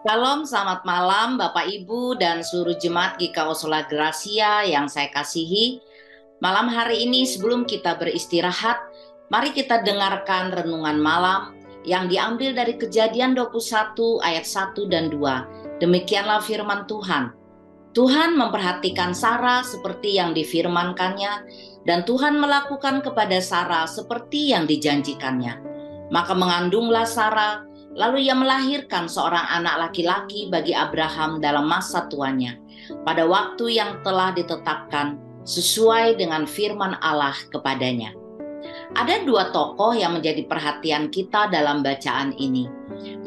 Shalom, selamat malam Bapak Ibu dan seluruh jemaat GKO Sola Gracia yang saya kasihi. Malam hari ini sebelum kita beristirahat, mari kita dengarkan renungan malam yang diambil dari Kejadian 21 ayat 1 dan 2. Demikianlah firman Tuhan. Tuhan memperhatikan Sarah seperti yang difirmankannya, dan Tuhan melakukan kepada Sarah seperti yang dijanjikannya. Maka mengandunglah Sarah, lalu ia melahirkan seorang anak laki-laki bagi Abraham dalam masa tuanya, pada waktu yang telah ditetapkan sesuai dengan firman Allah kepadanya. Ada dua tokoh yang menjadi perhatian kita dalam bacaan ini,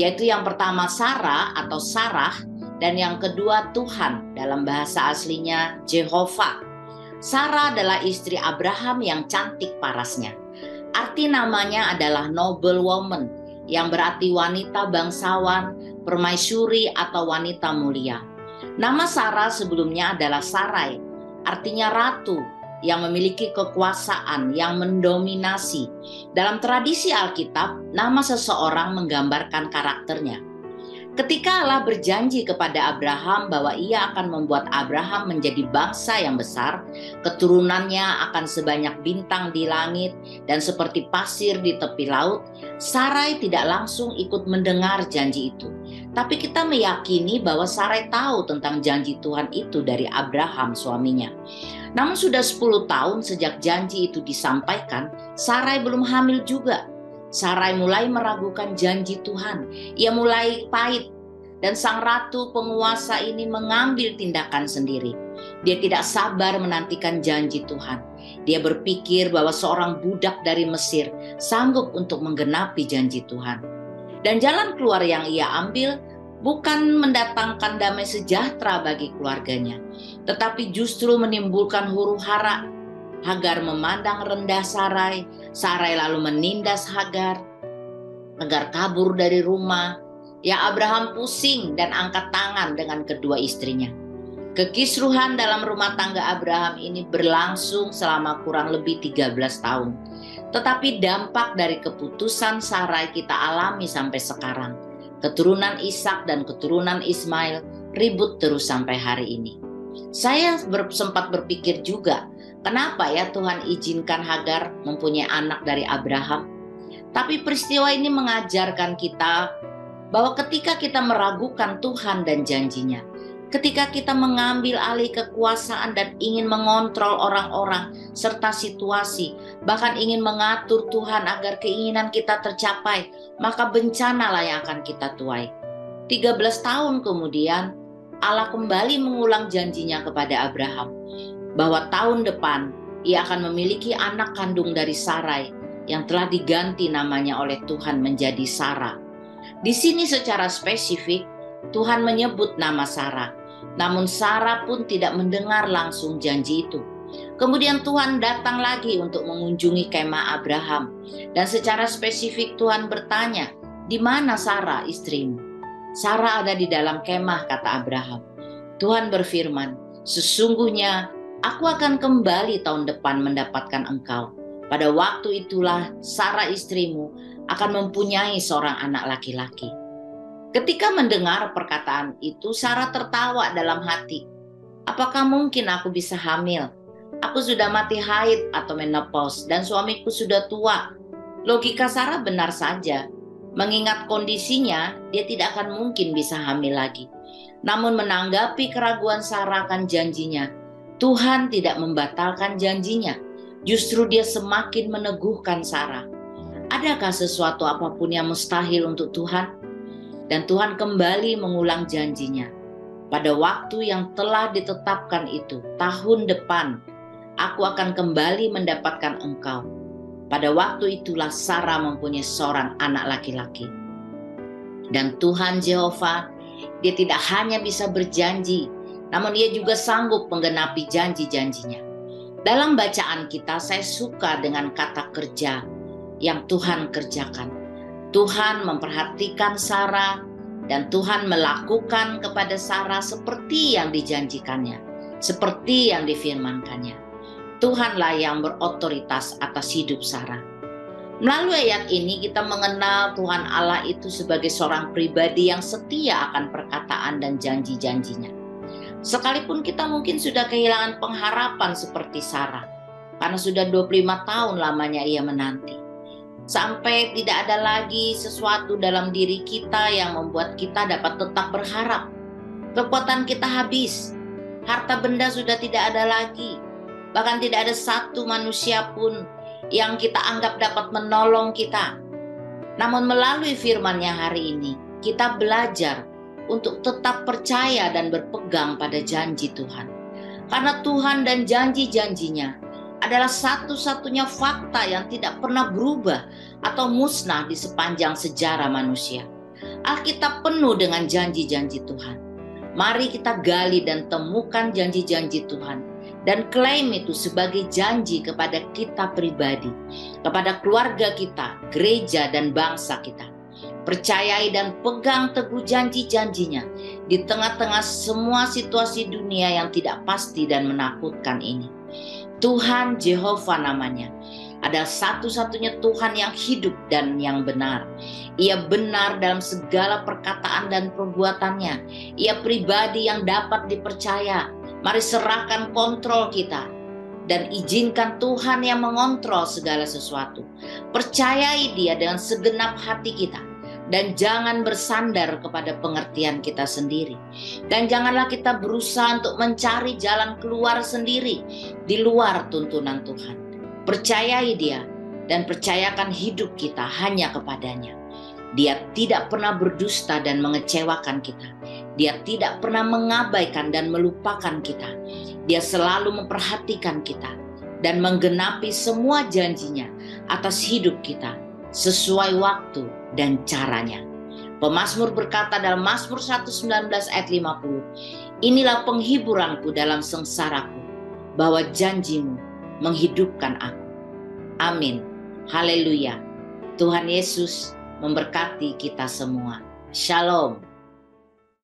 yaitu yang pertama Sarah atau Sarah, dan yang kedua Tuhan, dalam bahasa aslinya Jehovah. Sarah adalah istri Abraham yang cantik parasnya. Arti namanya adalah noble woman, yang berarti wanita bangsawan, permaisuri atau wanita mulia. Nama Sarah sebelumnya adalah Sarai, artinya ratu yang memiliki kekuasaan yang mendominasi. Dalam tradisi Alkitab, nama seseorang menggambarkan karakternya. Ketika Allah berjanji kepada Abraham bahwa ia akan membuat Abraham menjadi bangsa yang besar, keturunannya akan sebanyak bintang di langit dan seperti pasir di tepi laut, Sarai tidak langsung ikut mendengar janji itu. Tapi kita meyakini bahwa Sarai tahu tentang janji Tuhan itu dari Abraham suaminya. Namun sudah 10 tahun sejak janji itu disampaikan, Sarai belum hamil juga. Sarai mulai meragukan janji Tuhan. Ia mulai pahit, dan sang ratu penguasa ini mengambil tindakan sendiri. Dia tidak sabar menantikan janji Tuhan. Dia berpikir bahwa seorang budak dari Mesir sanggup untuk menggenapi janji Tuhan. Dan jalan keluar yang ia ambil bukan mendatangkan damai sejahtera bagi keluarganya, tetapi justru menimbulkan huru-hara. Hagar memandang rendah Sarai. Sarai lalu menindas Hagar kabur dari rumah. Ya, Abraham pusing dan angkat tangan dengan kedua istrinya. Kekisruhan dalam rumah tangga Abraham ini berlangsung selama kurang lebih 13 tahun. Tetapi dampak dari keputusan Sarai kita alami sampai sekarang. Keturunan Ishak dan keturunan Ismail ribut terus sampai hari ini. Saya sempat berpikir juga, kenapa ya Tuhan izinkan Hagar mempunyai anak dari Abraham? Tapi peristiwa ini mengajarkan kita bahwa ketika kita meragukan Tuhan dan janjinya, ketika kita mengambil alih kekuasaan dan ingin mengontrol orang-orang serta situasi, bahkan ingin mengatur Tuhan agar keinginan kita tercapai, maka bencanalah yang akan kita tuai. 13 tahun kemudian, Allah kembali mengulang janjinya kepada Abraham, bahwa tahun depan ia akan memiliki anak kandung dari Sarai yang telah diganti namanya oleh Tuhan menjadi Sarah. Di sini secara spesifik Tuhan menyebut nama Sarah, namun Sarah pun tidak mendengar langsung janji itu. Kemudian Tuhan datang lagi untuk mengunjungi kemah Abraham, dan secara spesifik Tuhan bertanya, "Di mana Sarah istrimu?" "Sarah ada di dalam kemah," kata Abraham. Tuhan berfirman, "Sesungguhnya aku akan kembali tahun depan mendapatkan engkau. Pada waktu itulah Sarah istrimu akan mempunyai seorang anak laki-laki." Ketika mendengar perkataan itu, Sarah tertawa dalam hati. "Apakah mungkin aku bisa hamil? Aku sudah mati haid atau menopause dan suamiku sudah tua." Logika Sarah benar saja. Mengingat kondisinya, dia tidak akan mungkin bisa hamil lagi. Namun menanggapi keraguan Sarah akan janjinya, Tuhan tidak membatalkan janjinya. Justru dia semakin meneguhkan Sarah. Adakah sesuatu apapun yang mustahil untuk Tuhan? Dan Tuhan kembali mengulang janjinya. "Pada waktu yang telah ditetapkan itu, tahun depan, aku akan kembali mendapatkan engkau. Pada waktu itulah Sarah mempunyai seorang anak laki-laki." Dan Tuhan Jehovah, dia tidak hanya bisa berjanji, namun ia juga sanggup menggenapi janji-janjinya. Dalam bacaan kita, saya suka dengan kata kerja yang Tuhan kerjakan. Tuhan memperhatikan Sarah, dan Tuhan melakukan kepada Sarah seperti yang dijanjikannya, seperti yang difirmankannya. Tuhanlah yang berotoritas atas hidup Sarah. Melalui ayat ini kita mengenal Tuhan Allah itu sebagai seorang pribadi yang setia akan perkataan dan janji-janjinya. Sekalipun kita mungkin sudah kehilangan pengharapan seperti Sarah, karena sudah 25 tahun lamanya ia menanti. Sampai tidak ada lagi sesuatu dalam diri kita yang membuat kita dapat tetap berharap. Kekuatan kita habis, harta benda sudah tidak ada lagi. Bahkan tidak ada satu manusia pun yang kita anggap dapat menolong kita. Namun melalui firman-Nya hari ini, kita belajar untuk tetap percaya dan berpegang pada janji Tuhan. Karena Tuhan dan janji-janjinya adalah satu-satunya fakta yang tidak pernah berubah atau musnah di sepanjang sejarah manusia. Alkitab penuh dengan janji-janji Tuhan. Mari kita gali dan temukan janji-janji Tuhan dan klaim itu sebagai janji kepada kita pribadi, kepada keluarga kita, gereja, dan bangsa kita. Percayai dan pegang teguh janji-janjinya di tengah-tengah semua situasi dunia yang tidak pasti dan menakutkan ini. Tuhan Jehovah namanya adalah satu-satunya Tuhan yang hidup dan yang benar. Ia benar dalam segala perkataan dan perbuatannya. Ia pribadi yang dapat dipercaya. Mari serahkan kontrol kita dan izinkan Tuhan yang mengontrol segala sesuatu. Percayai Dia dengan segenap hati kita. Dan jangan bersandar kepada pengertian kita sendiri. Dan janganlah kita berusaha untuk mencari jalan keluar sendiri di luar tuntunan Tuhan. Percayai Dia dan percayakan hidup kita hanya kepadanya. Dia tidak pernah berdusta dan mengecewakan kita. Dia tidak pernah mengabaikan dan melupakan kita. Dia selalu memperhatikan kita dan menggenapi semua janjinya atas hidup kita sesuai waktu dan caranya. Pemazmur berkata dalam Mazmur 119 ayat 50, inilah penghiburanku dalam sengsaraku, bahwa janjimu menghidupkan aku. Amin. Haleluya. Tuhan Yesus memberkati kita semua. Shalom.